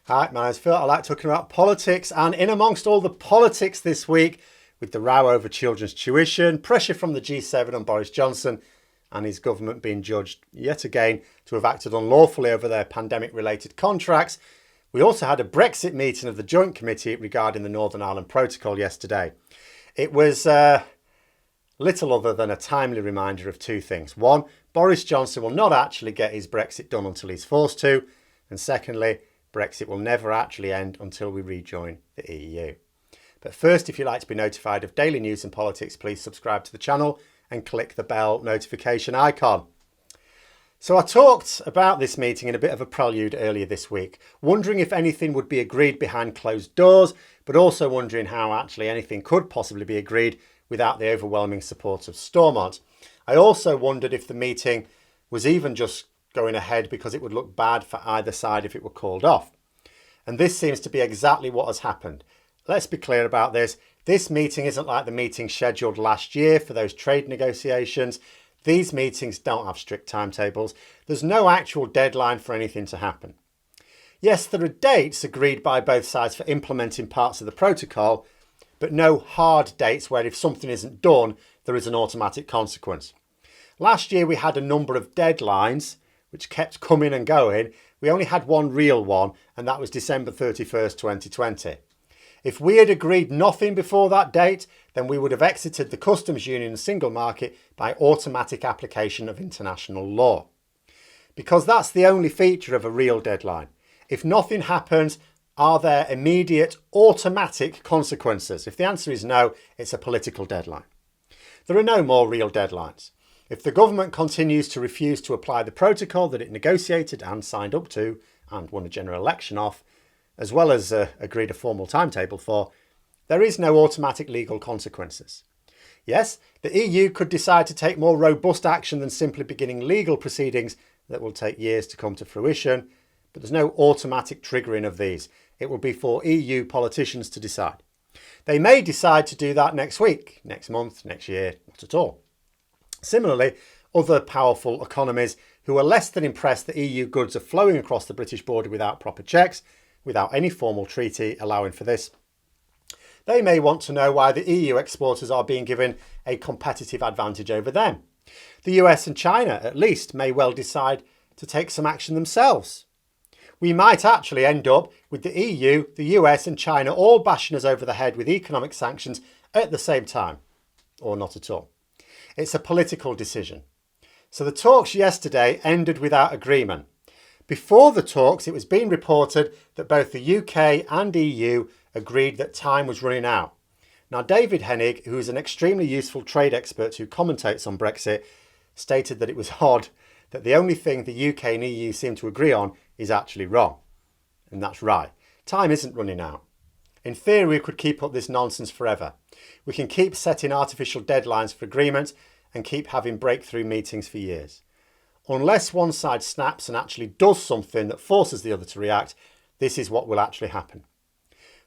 Hi, my name's Phil. I like talking about politics, and in amongst all the politics this week, with the row over children's tuition, pressure from the G7 on Boris Johnson and his government being judged yet again to have acted unlawfully over their pandemic-related contracts, we also had a Brexit meeting of the Joint Committee regarding the Northern Ireland Protocol yesterday. It was little other than a timely reminder of two things. One, Boris Johnson will not actually get his Brexit done until he's forced to. And secondly, Brexit will never actually end until we rejoin the EU. But first, if you'd like to be notified of daily news and politics, please subscribe to the channel and click the bell notification icon. So I talked about this meeting in a bit of a prelude earlier this week, wondering if anything would be agreed behind closed doors, but also wondering how actually anything could possibly be agreed without the overwhelming support of Stormont. I also wondered if the meeting was even just going ahead because it would look bad for either side if it were called off. And this seems to be exactly what has happened. Let's be clear about this. This meeting isn't like the meeting scheduled last year for those trade negotiations. These meetings don't have strict timetables. There's no actual deadline for anything to happen. Yes, there are dates agreed by both sides for implementing parts of the protocol, but no hard dates where if something isn't done, there is an automatic consequence. Last year we had a number of deadlines which kept coming and going. We only had one real one, and that was December 31st, 2020. If we had agreed nothing before that date, then we would have exited the customs union and single market by automatic application of international law. Because that's the only feature of a real deadline. If nothing happens, are there immediate automatic consequences? If the answer is no, it's a political deadline. There are no more real deadlines. If the government continues to refuse to apply the protocol that it negotiated and signed up to and won a general election off, as well as agreed a formal timetable for, there is no automatic legal consequences. Yes, the EU could decide to take more robust action than simply beginning legal proceedings that will take years to come to fruition, but there's no automatic triggering of these. It will be for EU politicians to decide. They may decide to do that next week, next month, next year, not at all. Similarly, other powerful economies who are less than impressed that EU goods are flowing across the British border without proper checks, without any formal treaty allowing for this, they may want to know why the EU exporters are being given a competitive advantage over them. The US and China, at least, may well decide to take some action themselves. We might actually end up with the EU, the US and China all bashing us over the head with economic sanctions at the same time, or not at all. It's a political decision. So the talks yesterday ended without agreement. Before the talks, it was being reported that both the UK and EU agreed that time was running out. Now, David Hennig, who is an extremely useful trade expert who commentates on Brexit, stated that it was odd that the only thing the UK and EU seem to agree on is actually wrong. And that's right. Time isn't running out. In theory, we could keep up this nonsense forever. We can keep setting artificial deadlines for agreements and keep having breakthrough meetings for years. Unless one side snaps and actually does something that forces the other to react, this is what will actually happen.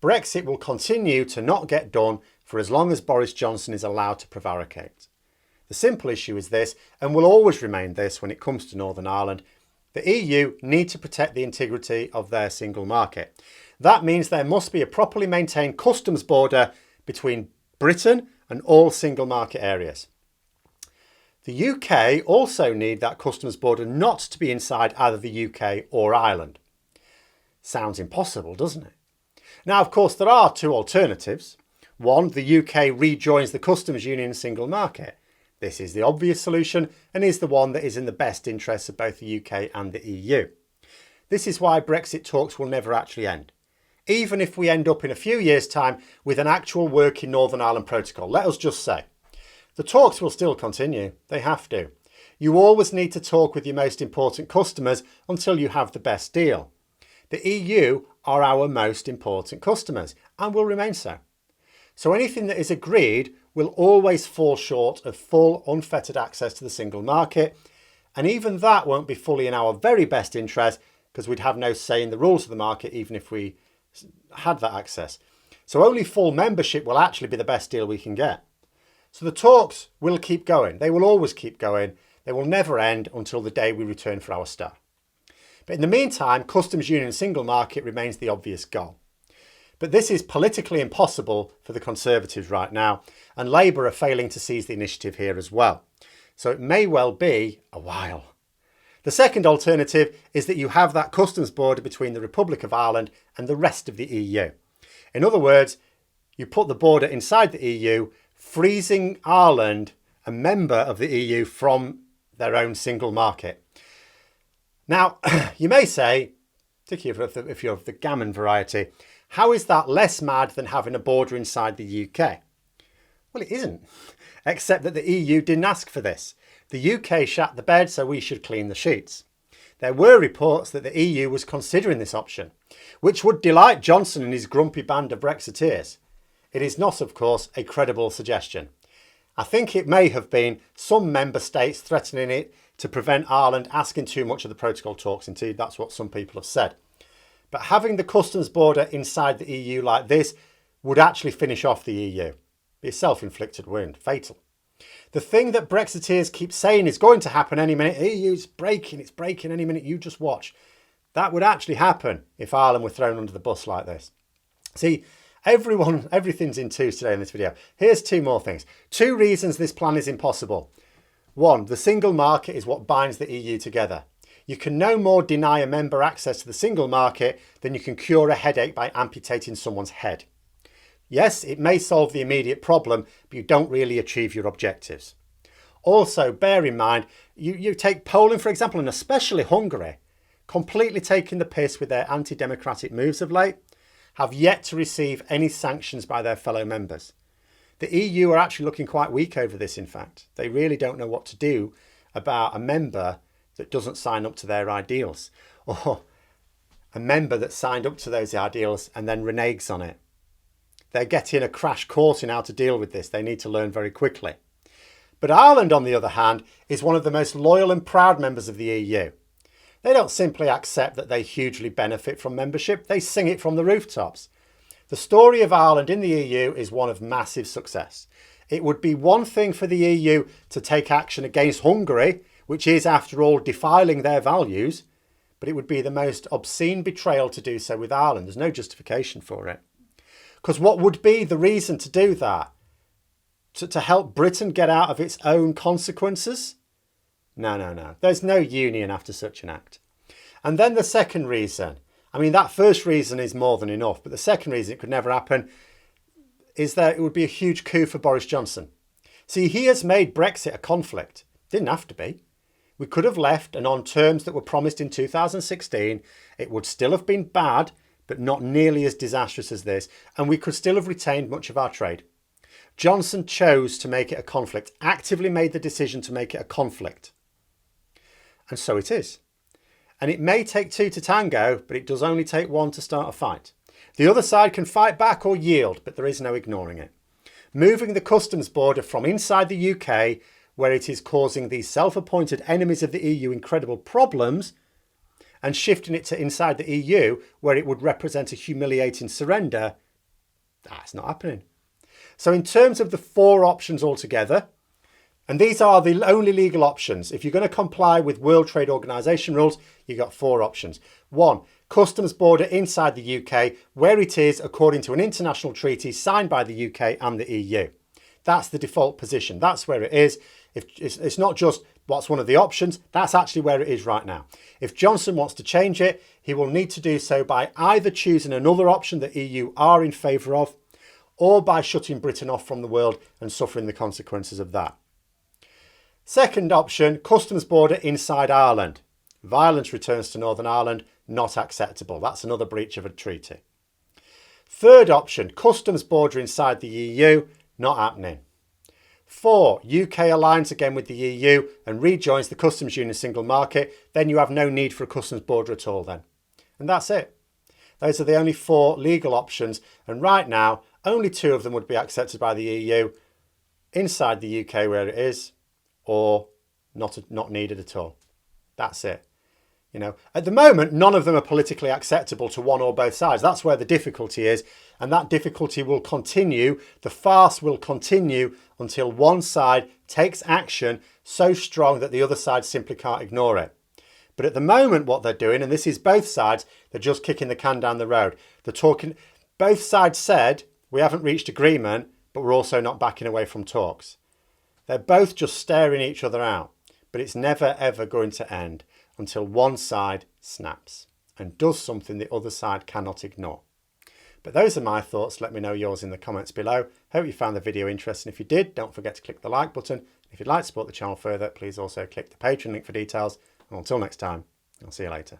Brexit will continue to not get done for as long as Boris Johnson is allowed to prevaricate. The simple issue is this, and will always remain this when it comes to Northern Ireland. The EU need to protect the integrity of their single market. That means there must be a properly maintained customs border between Britain and all single market areas. The UK also need that customs border not to be inside either the UK or Ireland. Sounds impossible, doesn't it? Now, of course, there are two alternatives. One, the UK rejoins the customs union single market. This is the obvious solution and is the one that is in the best interests of both the UK and the EU. This is why Brexit talks will never actually end. Even if we end up in a few years' time with an actual working Northern Ireland Protocol, let us just say. The talks will still continue. They have to. You always need to talk with your most important customers until you have the best deal. The EU are our most important customers and will remain so. So anything that is agreed will always fall short of full unfettered access to the single market, and even that won't be fully in our very best interest because we'd have no say in the rules of the market even if we had that access. So only full membership will actually be the best deal we can get. So the talks will keep going. They will always keep going. They will never end until the day we return for our star. But in the meantime, customs union and single market remains the obvious goal. But this is politically impossible for the Conservatives right now, and Labour are failing to seize the initiative here as well. So it may well be a while. The second alternative is that you have that customs border between the Republic of Ireland and the rest of the EU. In other words, you put the border inside the EU, freezing Ireland, a member of the EU, from their own single market. Now, you may say, particularly if you're of the gammon variety, how is that less mad than having a border inside the UK? Well, it isn't, except that the EU didn't ask for this. The UK shat the bed, so we should clean the sheets. There were reports that the EU was considering this option, which would delight Johnson and his grumpy band of Brexiteers. It is not, of course, a credible suggestion. I think it may have been some member states threatening it to prevent Ireland asking too much of the protocol talks. Indeed, that's what some people have said. But having the customs border inside the EU like this would actually finish off the EU. Be a self-inflicted wound, fatal. The thing that Brexiteers keep saying is going to happen any minute, EU's breaking, it's breaking any minute, you just watch. That would actually happen if Ireland were thrown under the bus like this. See, everything's in twos today in this video. Here's two more things. 2 reasons this plan is impossible. 1, the single market is what binds the EU together. You can no more deny a member access to the single market than you can cure a headache by amputating someone's head. Yes, it may solve the immediate problem, but you don't really achieve your objectives. Also, bear in mind, you take Poland, for example, and especially Hungary, completely taking the piss with their anti-democratic moves of late, have yet to receive any sanctions by their fellow members. The EU are actually looking quite weak over this, in fact. They really don't know what to do about a member that doesn't sign up to their ideals, or a member that signed up to those ideals and then reneges on it. They're getting a crash course in how to deal with this. They need to learn very quickly. But Ireland, on the other hand, is one of the most loyal and proud members of the EU. They don't simply accept that they hugely benefit from membership, they sing it from the rooftops. The story of Ireland in the EU is one of massive success. It would be one thing for the EU to take action against Hungary, which is, after all, defiling their values, but it would be the most obscene betrayal to do so with Ireland. There's no justification for it. Because what would be the reason to do that? To help Britain get out of its own consequences? No. There's no union after such an act. And then the second reason, I mean, that first reason is more than enough, but the second reason it could never happen is that it would be a huge coup for Boris Johnson. See, he has made Brexit a conflict. Didn't have to be. We could have left, and on terms that were promised in 2016, it would still have been bad, but not nearly as disastrous as this, and we could still have retained much of our trade. Johnson chose to make it a conflict, actively made the decision to make it a conflict. And so it is. And it may take 2 to tango, but it does only take 1 to start a fight. The other side can fight back or yield, but there is no ignoring it. Moving the customs border from inside the UK, where it is causing these self-appointed enemies of the EU incredible problems, and shifting it to inside the EU, where it would represent a humiliating surrender, that's not happening. So in terms of the 4 options altogether, and these are the only legal options. If you're going to comply with World Trade Organization rules, you've got 4 options. 1, customs border inside the UK, where it is according to an international treaty signed by the UK and the EU. That's the default position. That's where it is. If it's not just what's one of the options, that's actually where it is right now. If Johnson wants to change it, he will need to do so by either choosing another option that EU are in favour of, or by shutting Britain off from the world and suffering the consequences of that. Second option, customs border inside Ireland. Violence returns to Northern Ireland, not acceptable. That's another breach of a treaty. Third option, customs border inside the EU, not happening. 4, UK aligns again with the EU and rejoins the customs union single market. Then you have no need for a customs border at all then. And that's it. Those are the only 4 legal options. And right now, only 2 of them would be accepted by the EU, inside the UK where it is, or not needed at all. That's it. You know, at the moment, none of them are politically acceptable to one or both sides. That's where the difficulty is. And that difficulty will continue. The farce will continue until one side takes action so strong that the other side simply can't ignore it. But at the moment, what they're doing, and this is both sides, they're just kicking the can down the road. They're talking, both sides said, we haven't reached agreement, but we're also not backing away from talks. They're both just staring each other out, but it's never ever going to end until one side snaps and does something the other side cannot ignore. But those are my thoughts. Let me know yours in the comments below. Hope you found the video interesting. If you did, don't forget to click the like button. If you'd like to support the channel further, please also click the Patreon link for details. And until next time, I'll see you later.